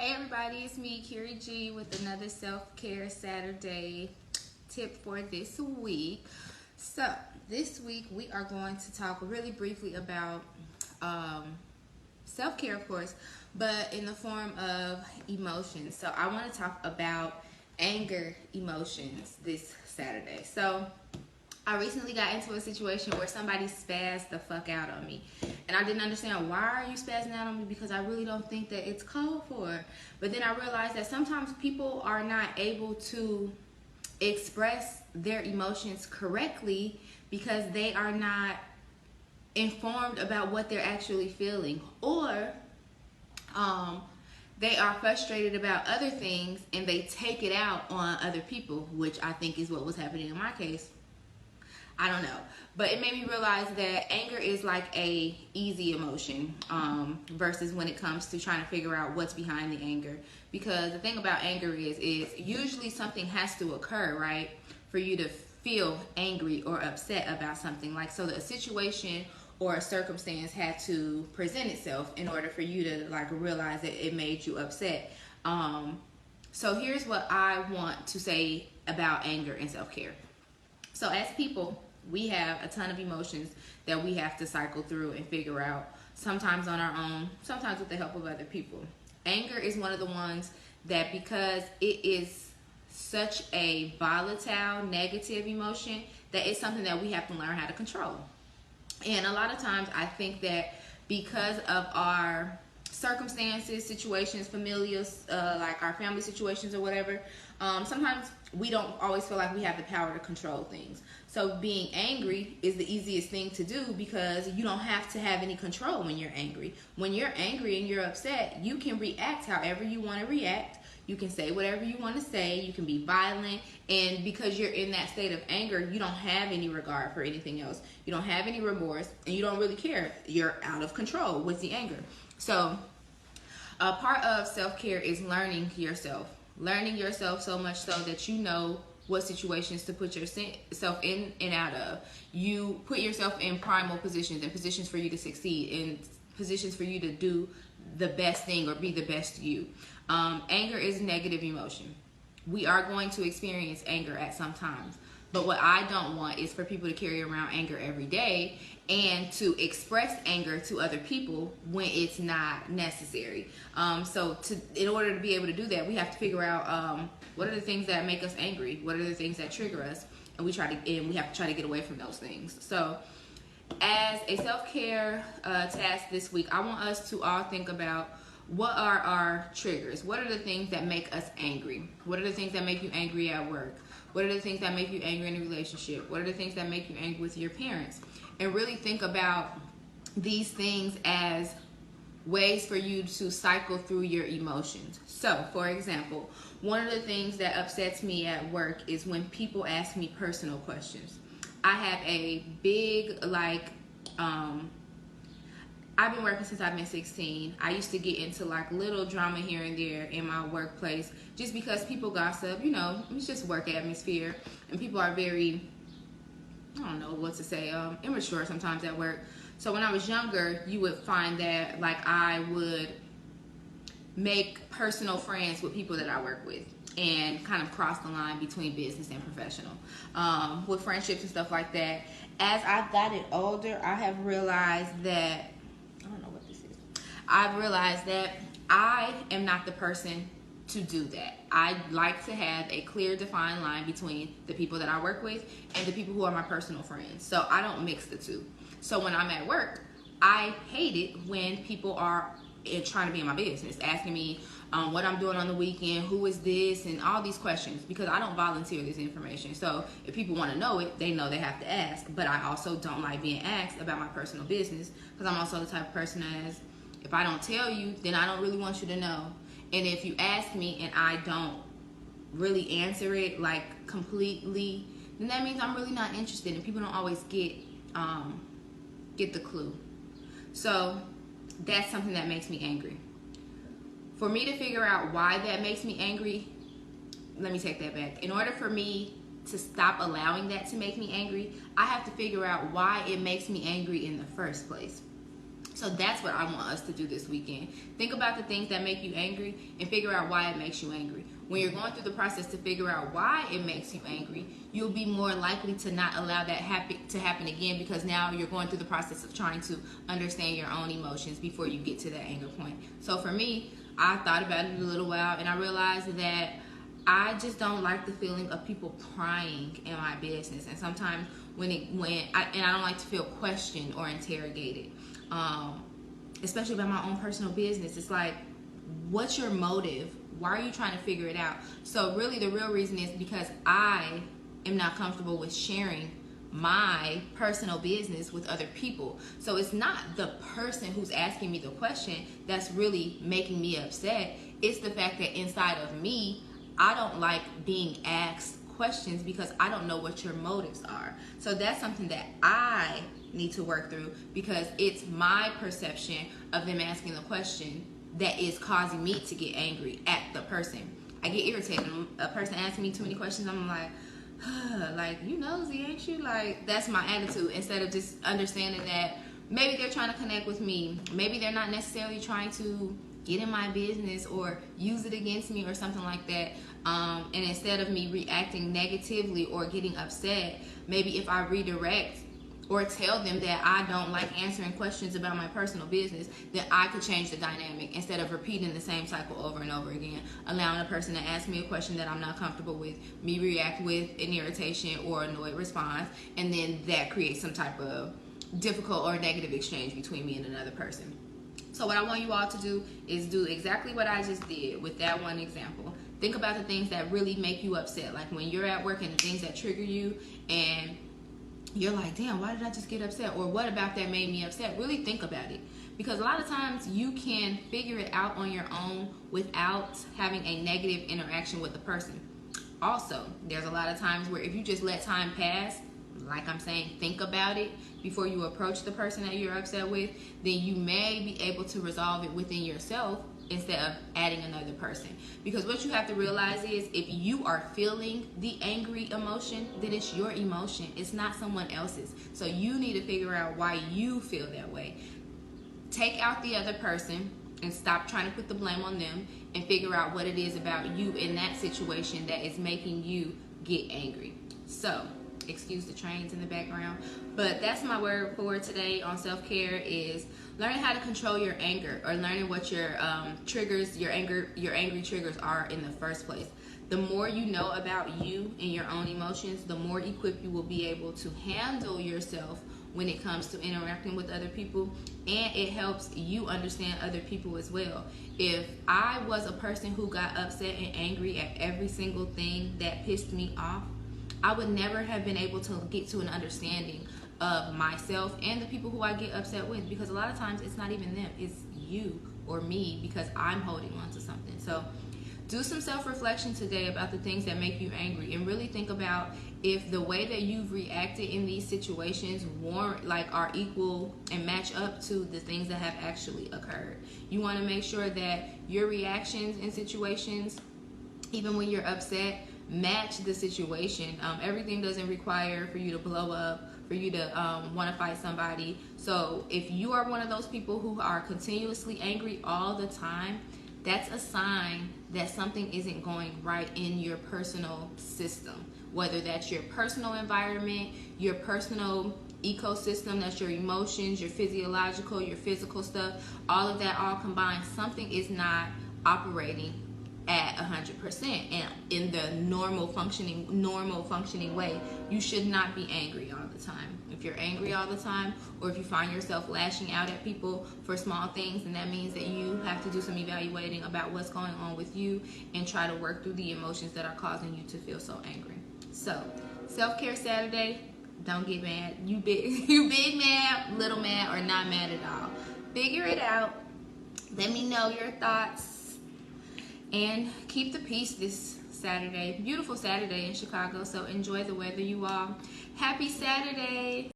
Hey everybody, it's me, Kiri G, with another self-care Saturday tip for this week. So, this week we are going to talk really briefly about self-care, of course, but in the form of emotions. So, I want to talk about anger emotions this Saturday. So, I recently got into a situation where somebody spazzed the fuck out on me. And I didn't understand, why are you spazzing out on me? Because I really don't think that it's called for. But then I realized that sometimes people are not able to express their emotions correctly because they are not informed about what they're actually feeling. Or they are frustrated about other things and they take it out on other people, which I think is what was happening in my case. I don't know, but it made me realize that anger is like a easy emotion versus when it comes to trying to figure out what's behind the anger. Because the thing about anger is usually something has to occur, right, for you to feel angry or upset about something. Like, so a situation or a circumstance had to present itself in order for you to like realize that it made you upset. So here's what I want to say about anger and self-care. So as people, we have a ton of emotions that we have to cycle through and figure out, sometimes on our own, sometimes with the help of other people. Anger is one of the ones that, because it is such a volatile, negative emotion, that it's something that we have to learn how to control. And a lot of times I think that because of our circumstances, situations, familial, like our family situations or whatever, sometimes we don't always feel like we have the power to control things. So being angry is the easiest thing to do because you don't have to have any control when you're angry. When you're angry and you're upset, you can react however you want to react. You can say whatever you want to say. You can be violent. And because you're in that state of anger, you don't have any regard for anything else. You don't have any remorse and you don't really care. You're out of control with the anger. So a part of self-care is learning yourself. Learning yourself so much so that you know what situations to put yourself in and out of. You put yourself in primal positions and positions for you to succeed, in positions for you to do the best thing or be the best you. Anger is a negative emotion. We are going to experience anger at some times. But what I don't want is for people to carry around anger every day and to express anger to other people when it's not necessary. In order to be able to do that, we have to figure out what are the things that make us angry, what are the things that trigger us, and we have to try to get away from those things. So, as a self-care task this week, I want us to all think about, what are our triggers? What are the things that make us angry? What are the things that make you angry at work? What are the things that make you angry in a relationship? What are the things that make you angry with your parents? And really think about these things as ways for you to cycle through your emotions. So, for example, one of the things that upsets me at work is when people ask me personal questions. I have a big, I've been working since I've been 16. I used to get into like little drama here and there in my workplace just because people gossip, it's just work atmosphere. And people are very, I don't know what to say, immature sometimes at work. So when I was younger, you would find that like I would make personal friends with people that I work with and kind of cross the line between business and professional with friendships and stuff like that. As I've gotten older, I have realized that I am not the person to do that. I like to have a clear, defined line between the people that I work with and the people who are my personal friends. So I don't mix the two. So when I'm at work, I hate it when people are trying to be in my business, asking me what I'm doing on the weekend, who is this, and all these questions, because I don't volunteer this information. So if people want to know it, they know they have to ask. But I also don't like being asked about my personal business, because I'm also the type of person as, if I don't tell you, then I don't really want you to know. And if you ask me and I don't really answer it like completely, then that means I'm really not interested, and people don't always get the clue. So that's something that makes me angry. For me to figure out why that makes me angry, let me take that back. In order for me to stop allowing that to make me angry, I have to figure out why it makes me angry in the first place. So that's what I want us to do this weekend. Think about the things that make you angry and figure out why it makes you angry. When you're going through the process to figure out why it makes you angry, you'll be more likely to not allow that to happen again, because now you're going through the process of trying to understand your own emotions before you get to that anger point. So for me, I thought about it a little while and I realized that I just don't like the feeling of people prying in my business. And sometimes I don't like to feel questioned or interrogated. Especially about my own personal business. It's like, what's your motive? Why are you trying to figure it out? So really the real reason is because I am not comfortable with sharing my personal business with other people. So it's not the person who's asking me the question that's really making me upset. It's the fact that inside of me, I don't like being asked questions because I don't know what your motives are. So that's something that I need to work through, because it's my perception of them asking the question that is causing me to get angry at the person. I get irritated. A person asking me too many questions, I'm like, like, you nosy, ain't you? Like, that's my attitude, instead of just understanding that maybe they're trying to connect with me. Maybe they're not necessarily trying to get in my business or use it against me or something like that. And instead of me reacting negatively or getting upset, maybe if I redirect or tell them that I don't like answering questions about my personal business, then I could change the dynamic instead of repeating the same cycle over and over again, allowing a person to ask me a question that I'm not comfortable with, me react with an irritation or annoyed response, and then that creates some type of difficult or negative exchange between me and another person. So what I want you all to do is do exactly what I just did with that one example. Think about the things that really make you upset, like when you're at work and the things that trigger you and you're like, damn, why did I just get upset? Or what about that made me upset? Really think about it. Because a lot of times you can figure it out on your own without having a negative interaction with the person. Also, there's a lot of times where if you just let time pass, like I'm saying, think about it before you approach the person that you're upset with, then you may be able to resolve it within yourself instead of adding another person. Because what you have to realize is, if you are feeling the angry emotion, then it's your emotion. It's not someone else's. So you need to figure out why you feel that way. Take out the other person and stop trying to put the blame on them, and figure out what it is about you in that situation that is making you get angry. So, excuse the trains in the background, but that's my word for today on self-care, is learning how to control your anger, or learning what your triggers, your angry triggers are in the first place. The more you know about you and your own emotions, the more equipped you will be able to handle yourself when it comes to interacting with other people, and it helps you understand other people as well. If I was a person who got upset and angry at every single thing that pissed me off, I would never have been able to get to an understanding of myself and the people who I get upset with, because a lot of times it's not even them, it's you or me, because I'm holding on to something. So do some self-reflection today about the things that make you angry, and really think about if the way that you've reacted in these situations are equal and match up to the things that have actually occurred. You want to make sure that your reactions in situations, even when you're upset, match the situation. Everything doesn't require for you to blow up, for you to want to fight somebody. So if you are one of those people who are continuously angry all the time, that's a sign that something isn't going right in your personal system. Whether that's your personal environment, your personal ecosystem, that's your emotions, your physiological, your physical stuff, all of that all combined, something is not operating at 100%, and in the normal functioning way. You should not be angry all the time. If you're angry all the time, or if you find yourself lashing out at people for small things, then that means that you have to do some evaluating about what's going on with you and try to work through the emotions that are causing you to feel so angry. So, self-care Saturday, don't get mad. You big mad, little mad, or not mad at all. Figure it out. Let me know your thoughts. And keep the peace this Saturday. Beautiful Saturday in Chicago, so enjoy the weather, you all. Happy Saturday.